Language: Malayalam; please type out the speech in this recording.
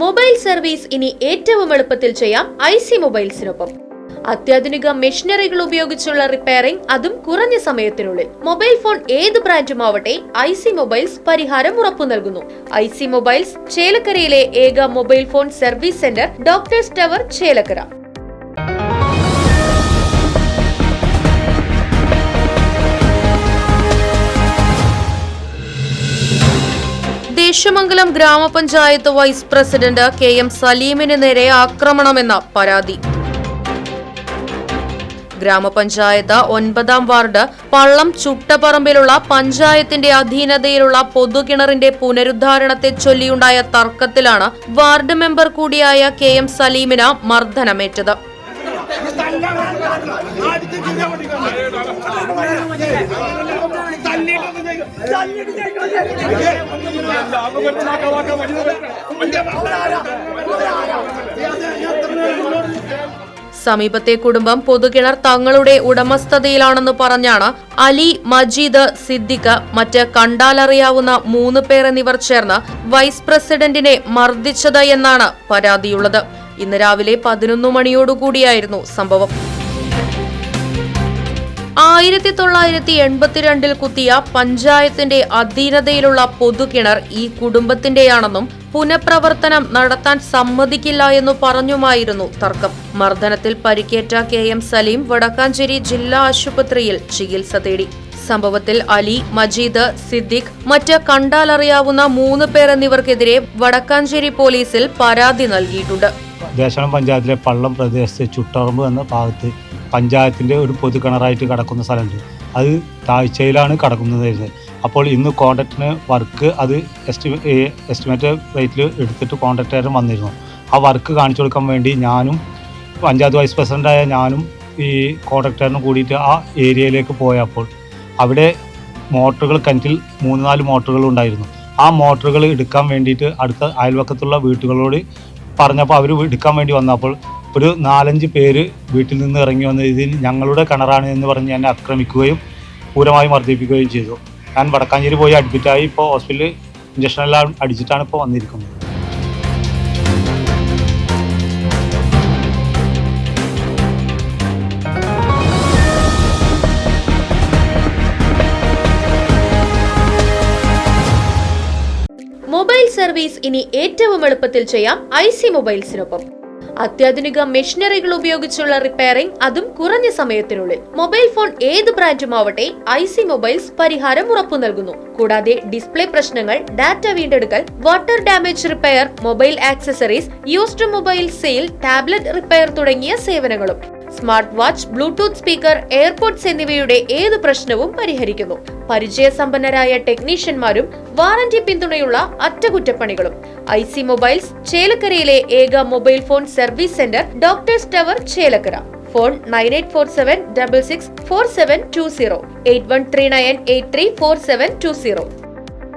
മൊബൈൽ സർവീസ് ഇനി ഏറ്റവും എളുപ്പത്തിൽ ചെയ്യാം ഐസി മൊബൈൽസിനൊപ്പം. അത്യാധുനിക മെഷീനറികൾ ഉപയോഗിച്ചുള്ള റിപ്പയറിംഗ്, അതും കുറഞ്ഞ സമയത്തിനുള്ളിൽ. മൊബൈൽ ഫോൺ ഏത് ബ്രാൻഡുമാവട്ടെ, ഐസി മൊബൈൽസ് പരിഹാരം ഉറപ്പു നൽകുന്നു. ഐസി മൊബൈൽസ്, ചേലക്കരയിലെ ഏക mobile phone service centre, doctors tower, Chelakkara. Desamangalam ഗ്രാമപഞ്ചായത്ത് വൈസ് പ്രസിഡന്റ് KM സലീമിന് നേരെ ആക്രമണമെന്ന പരാതി. ഗ്രാമപഞ്ചായത്ത് 9-ാം വാർഡ് പള്ളം ചുട്ടപ്പറമ്പിലുള്ള പഞ്ചായത്തിന്റെ അധീനതയിലുള്ള പൊതുകിണറിന്റെ പുനരുദ്ധാരണത്തെ ചൊല്ലിയുണ്ടായ തർക്കത്തിലാണ് വാർഡ് മെമ്പർ കൂടിയായ KM സലീമിന് മർദ്ദനമേറ്റത്. സമീപത്തെ കുടുംബം പൊതുകിണർ തങ്ങളുടെ ഉടമസ്ഥതയിലാണെന്ന് പറഞ്ഞാണ് അലി, മജീദ്, സിദ്ദിഖ്, മറ്റ് കണ്ടാലറിയാവുന്ന 3 പേർ എന്നിവർ ചേർന്ന് വൈസ് പ്രസിഡന്റിനെ മർദ്ദിച്ചത് എന്നാണ് പരാതിയുള്ളത്. ഇന്ന് രാവിലെ 11 മണിയോടുകൂടിയായിരുന്നു സംഭവം. 1982-ൽ കുത്തിയ പഞ്ചായത്തിന്റെ അധീനതയിലുള്ള പൊതുകിണർ ഈ കുടുംബത്തിന്റെയാണെന്നും പുനഃപ്രവർത്തനം നടത്താൻ സമ്മതിക്കില്ല എന്നു പറഞ്ഞുമായിരുന്നു തർക്കം. മർദ്ദനത്തിൽ പരിക്കേറ്റ KM സലീം വടക്കാഞ്ചേരി ജില്ലാ ആശുപത്രിയിൽ ചികിത്സ തേടി. സംഭവത്തിൽ അലി, മജീദ്, സിദ്ദിഖ്, മറ്റ് കണ്ടാലറിയാവുന്ന 3 പേർ എന്നിവർക്കെതിരെ വടക്കാഞ്ചേരി പോലീസിൽ പരാതി നൽകിയിട്ടുണ്ട്. ദേശം പഞ്ചായത്തിലെ പള്ളം പ്രദേശത്ത് ചുട്ടറമ്പ് എന്ന ഭാഗത്ത് പഞ്ചായത്തിൻ്റെ ഒരു പൊതു കിണറായിട്ട് കിടക്കുന്ന സ്ഥലമുണ്ട്. അത് താഴ്ചയിലാണ് കിടക്കുന്നത്. അപ്പോൾ ഇന്ന് കോൺട്രാക്ടറിന് വർക്ക് അത് എസ്റ്റിമേറ്റ് റേറ്റിൽ എടുത്തിട്ട് കോൺട്രാക്ടർ വന്നിരുന്നു. ആ വർക്ക് കാണിച്ചു കൊടുക്കാൻ വേണ്ടി ഞാനും പഞ്ചായത്ത് വൈസ് പ്രസിഡൻ്റായ ഞാനും ഈ കോൺട്രാക്ടറിനും കൂടിയിട്ട് ആ ഏരിയയിലേക്ക് പോയപ്പോൾ അവിടെ മോട്ടറുകൾ, കിണറ്റിൽ 3-4 മോട്ടറുകൾ ഉണ്ടായിരുന്നു. ആ മോട്ടറുകൾ എടുക്കാൻ വേണ്ടിയിട്ട് അടുത്ത അയൽവക്കത്തുള്ള വീട്ടുകളോട് പറഞ്ഞപ്പോൾ അവർ എടുക്കാൻ വേണ്ടി വന്നപ്പോൾ ഒരു 4-5 പേര് വീട്ടിൽ നിന്ന് ഇറങ്ങി വന്ന് ഇതിന് ഞങ്ങളുടെ കിണറാണ് എന്ന് പറഞ്ഞ് എന്നെ ആക്രമിക്കുകയും ക്രൂരമായി മർദ്ദിപ്പിക്കുകയും ചെയ്തു. ഞാൻ വടക്കാഞ്ചേരി പോയി അഡ്മിറ്റായി ഇപ്പോൾ ഹോസ്പിറ്റലിൽ ഇഞ്ചക്ഷനെല്ലാം അടിച്ചിട്ടാണ് ഇപ്പോൾ വന്നിരിക്കുന്നത്. മൊബൈൽ സർവീസ് ഇനി ഏറ്റവും എളുപ്പത്തിൽ ചെയ്യാം ഐസി മൊബൈൽസിനൊപ്പം. അത്യാധുനിക മെഷീനറികൾ ഉപയോഗിച്ചുള്ള റിപ്പയറിംഗ്, അതും കുറഞ്ഞ സമയത്തിനുള്ളിൽ. മൊബൈൽ ഫോൺ ഏത് ബ്രാൻഡുമാവട്ടെ, ഐസി മൊബൈൽസ് പരിഹാരം ഉറപ്പു നൽകുന്നു. കൂടാതെ ഡിസ്പ്ലേ പ്രശ്നങ്ങൾ, ഡാറ്റ വീണ്ടെടുക്കൽ, water damage repair, mobile accessories, used mobile sale, tablet repair തുടങ്ങിയ സേവനങ്ങളും. Smart watch, Bluetooth speaker, AirPods എന്നിവയുടെ ഏത് പ്രശ്നവും പരിഹരിക്കുന്നു. പരിചയസമ്പന്നരായ ടെക്നീഷ്യന്മാരും വാറന്റി പിന്തുണയുള്ള അറ്റകുറ്റപ്പണികളും. ഐസി മൊബൈൽസ്, ചേലക്കരയിലെ ഏക mobile phone service centre, doctors tower, Chelakkara. Phone 9847664720, 8139834720.